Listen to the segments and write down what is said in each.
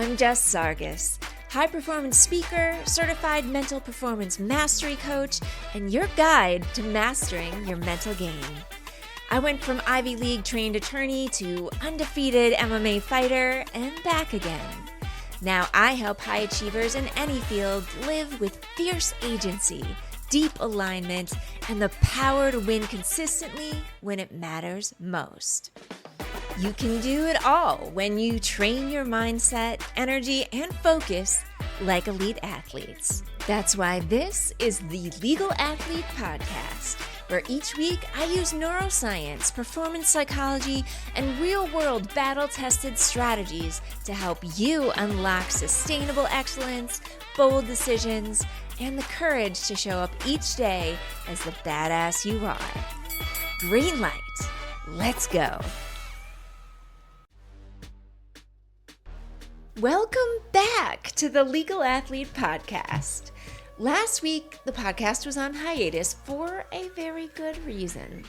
I'm Jess Sargis, high-performance speaker, certified mental performance mastery coach, and your guide to mastering your mental game. I went from Ivy League trained attorney to undefeated MMA fighter and back again. Now I help high achievers in any field live with fierce agency, deep alignment, and the power to win consistently when it matters most. You can do it all when you train your mindset, energy, and focus like elite athletes. That's why this is the Legal Athlete Podcast, where each week I use neuroscience, performance psychology, and real-world battle-tested strategies to help you unlock sustainable excellence, bold decisions, and the courage to show up each day as the badass you are. Green light. Let's go. Welcome back to the Legal Athlete Podcast. Last week, the podcast was on hiatus for a very good reason.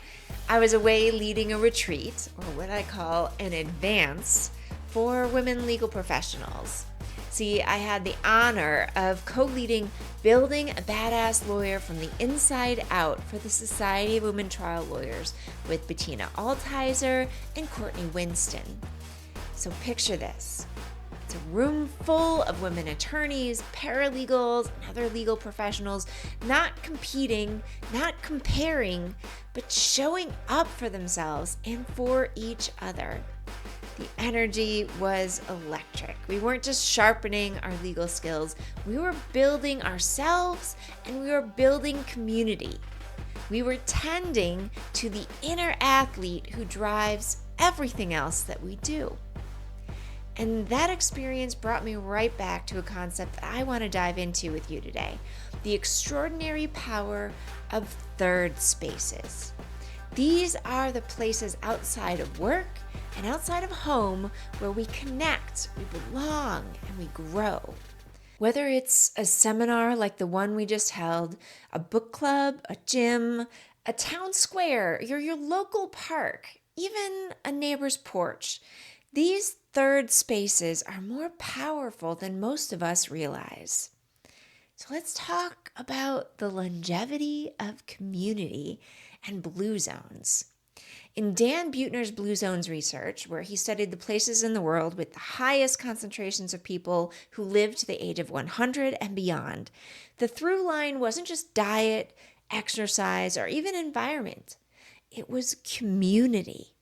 I was away leading a retreat, or what I call an advance, for women legal professionals. See, I had the honor of co-leading Building a Badass Lawyer from the Inside Out for the Society of Women Trial Lawyers with Bettina, Altizer, and Courtney, Winston. So picture this. It's a room full of women attorneys, paralegals, and other legal professionals, not competing, not comparing, but showing up for themselves and for each other. The energy was electric. We weren't just sharpening our legal skills, we were building ourselves and we were building community. We were tending to the inner athlete who drives everything else that we do. And that experience brought me right back to a concept that I want to dive into with you today: the extraordinary power of third spaces. These are the places outside of work and outside of home where we connect, we belong, and we grow. Whether it's a seminar like the one we just held, a book club, a gym, a town square, your local park, even a neighbor's porch, these third spaces are more powerful than most of us realize. So let's talk about the longevity of community and blue zones. In Dan Buettner's Blue Zones research, where he studied the places in the world with the highest concentrations of people who lived to the age of 100 and beyond, the through line wasn't just diet, exercise, or even environment. It was community.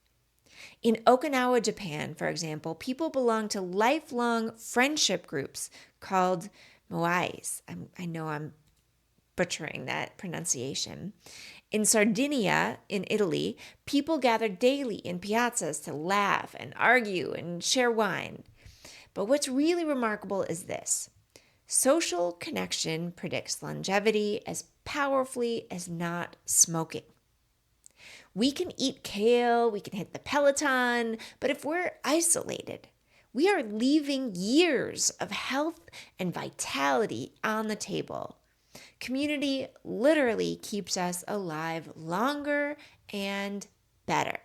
In Okinawa, Japan, for example, people belong to lifelong friendship groups called moais. I know I'm butchering that pronunciation. In Sardinia, in Italy, people gather daily in piazzas to laugh and argue and share wine. But what's really remarkable is this: social connection predicts longevity as powerfully as not smoking. We can eat kale, we can hit the Peloton, but if we're isolated, we are leaving years of health and vitality on the table. Community literally keeps us alive longer and better.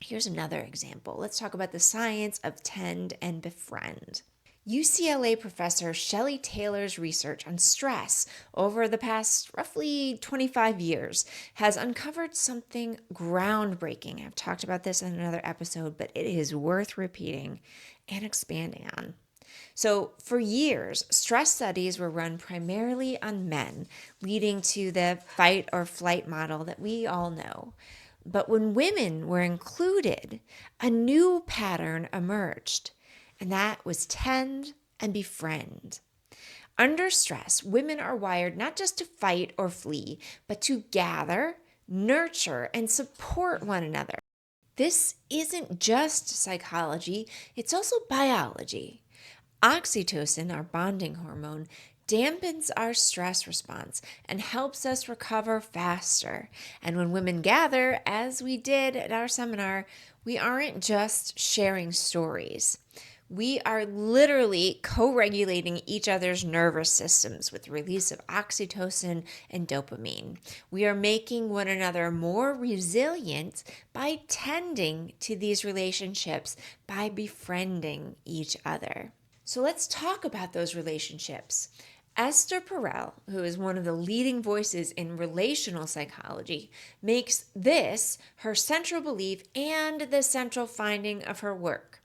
Here's another example. Let's talk about the science of tend and befriend. UCLA professor Shelley Taylor's research on stress over the past roughly 25 years has uncovered something groundbreaking. I've talked about this in another episode, but it is worth repeating and expanding on. So for years, stress studies were run primarily on men, leading to the fight or flight model that we all know. But when women were included, a new pattern emerged. And that was tend and befriend. Under stress, women are wired not just to fight or flee, but to gather, nurture, and support one another. This isn't just psychology, it's also biology. Oxytocin, our bonding hormone, dampens our stress response and helps us recover faster. And when women gather, as we did at our seminar, we aren't just sharing stories. We are literally co-regulating each other's nervous systems with the release of oxytocin and dopamine. We are making one another more resilient by tending to these relationships, by befriending each other. So let's talk about those relationships. Esther Perel, who is one of the leading voices in relational psychology, makes this her central belief and the central finding of her work.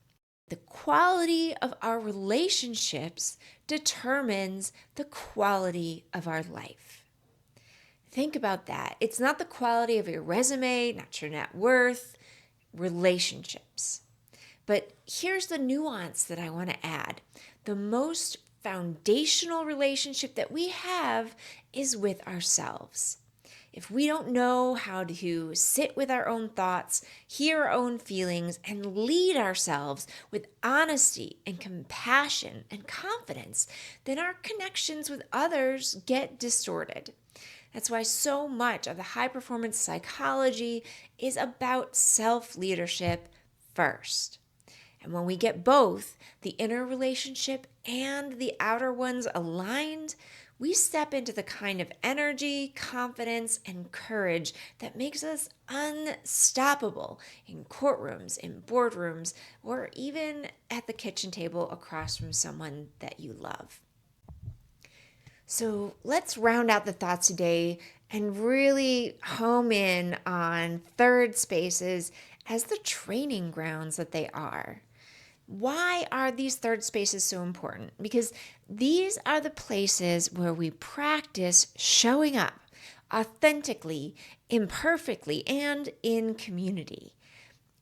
The quality of our relationships determines the quality of our life. Think about that. It's not the quality of your resume, not your net worth, relationships. But here's the nuance that I want to add. The most foundational relationship that we have is with ourselves. If we don't know how to sit with our own thoughts, hear our own feelings, and lead ourselves with honesty and compassion and confidence, then our connections with others get distorted. That's why so much of the high performance psychology is about self-leadership first. And when we get both, the inner relationship and the outer ones aligned, we step into the kind of energy, confidence, and courage that makes us unstoppable in courtrooms, in boardrooms, or even at the kitchen table across from someone that you love. So let's round out the thoughts today and really home in on third spaces as the training grounds that they are. Why are these third spaces so important? Because these are the places where we practice showing up authentically, imperfectly, and in community.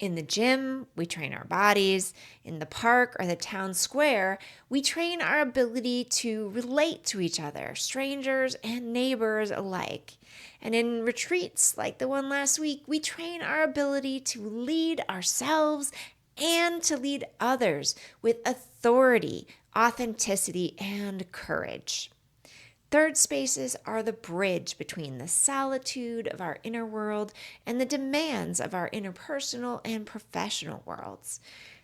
In the gym, we train our bodies. In the park or the town square, we train our ability to relate to each other, strangers and neighbors alike. And in retreats like the one last week, we train our ability to lead ourselves and to lead others with authority, authenticity, and courage. Third spaces are the bridge between the solitude of our inner world and the demands of our interpersonal and professional worlds.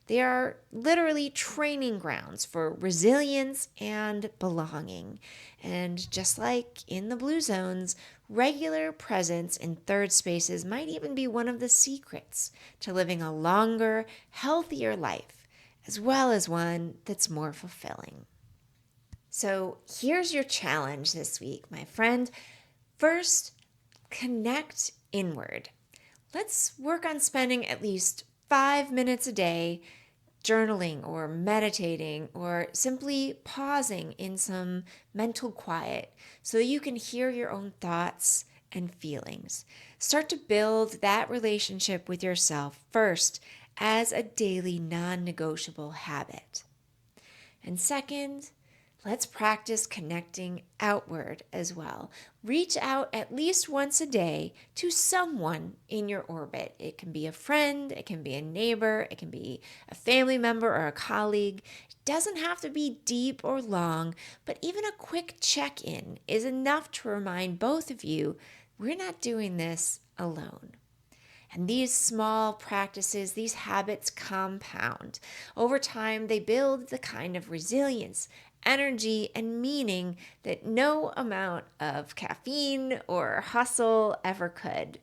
They are literally training grounds for resilience and belonging. And just like in the blue zones, regular presence in third spaces might even be one of the secrets to living a longer, healthier life, as well as one that's more fulfilling. So here's your challenge this week, my friend. First, connect inward. Let's work on spending at least 5 minutes a day journaling or meditating or simply pausing in some mental quiet so you can hear your own thoughts and feelings. Start to build that relationship with yourself first as a daily non-negotiable habit. And second, let's practice connecting outward as well. Reach out at least once a day to someone in your orbit. It can be a friend, it can be a neighbor, it can be a family member or a colleague. It doesn't have to be deep or long, but even a quick check-in is enough to remind both of you we're not doing this alone. And these small practices, these habits compound. Over time, they build the kind of resilience, energy, and meaning that no amount of caffeine or hustle ever could.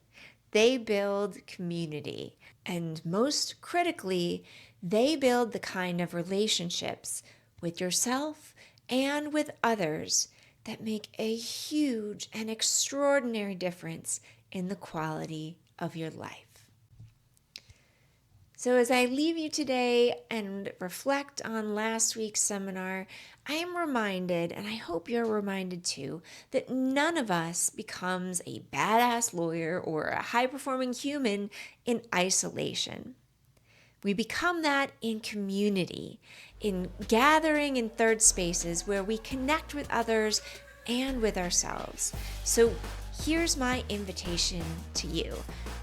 They build community. And most critically, they build the kind of relationships with yourself and with others that make a huge and extraordinary difference in the quality of your life. So as I leave you today and reflect on last week's seminar, I am reminded, and I hope you're reminded too, that none of us becomes a badass lawyer or a high-performing human in isolation. We become that in community, in gathering in third spaces where we connect with others and with ourselves. So here's my invitation to you.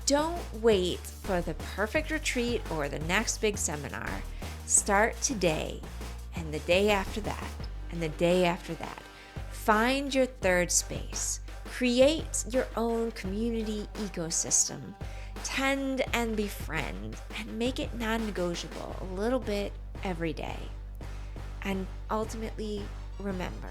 Don't wait for the perfect retreat or the next big seminar. Start today and the day after that and the day after that. Find your third space. Create your own community ecosystem. Tend and befriend and make it non-negotiable a little bit every day. And ultimately, remember,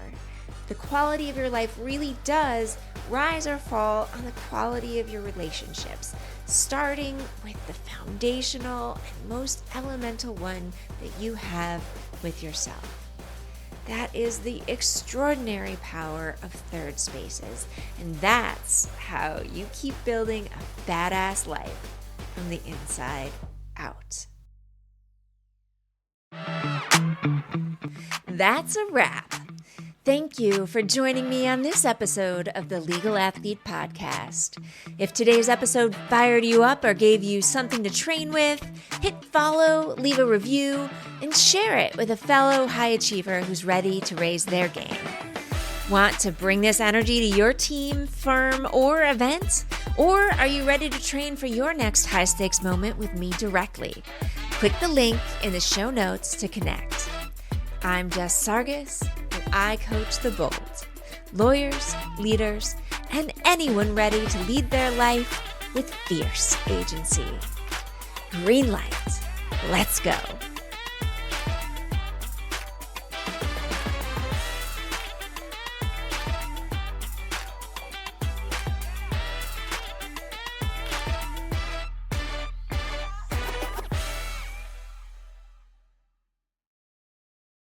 the quality of your life really does rise or fall on the quality of your relationships, starting with the foundational and most elemental one that you have with yourself. That is the extraordinary power of third spaces. And that's how you keep building a badass life from the inside out. That's a wrap. Thank you for joining me on this episode of the Legal Athlete Podcast. If today's episode fired you up or gave you something to train with, hit follow, leave a review, and share it with a fellow high achiever who's ready to raise their game. Want to bring this energy to your team, firm, or event? Or are you ready to train for your next high-stakes moment with me directly? Click the link in the show notes to connect. I'm Jess Sargis, and I coach the bold, lawyers, leaders, and anyone ready to lead their life with fierce agency. Green light, let's go.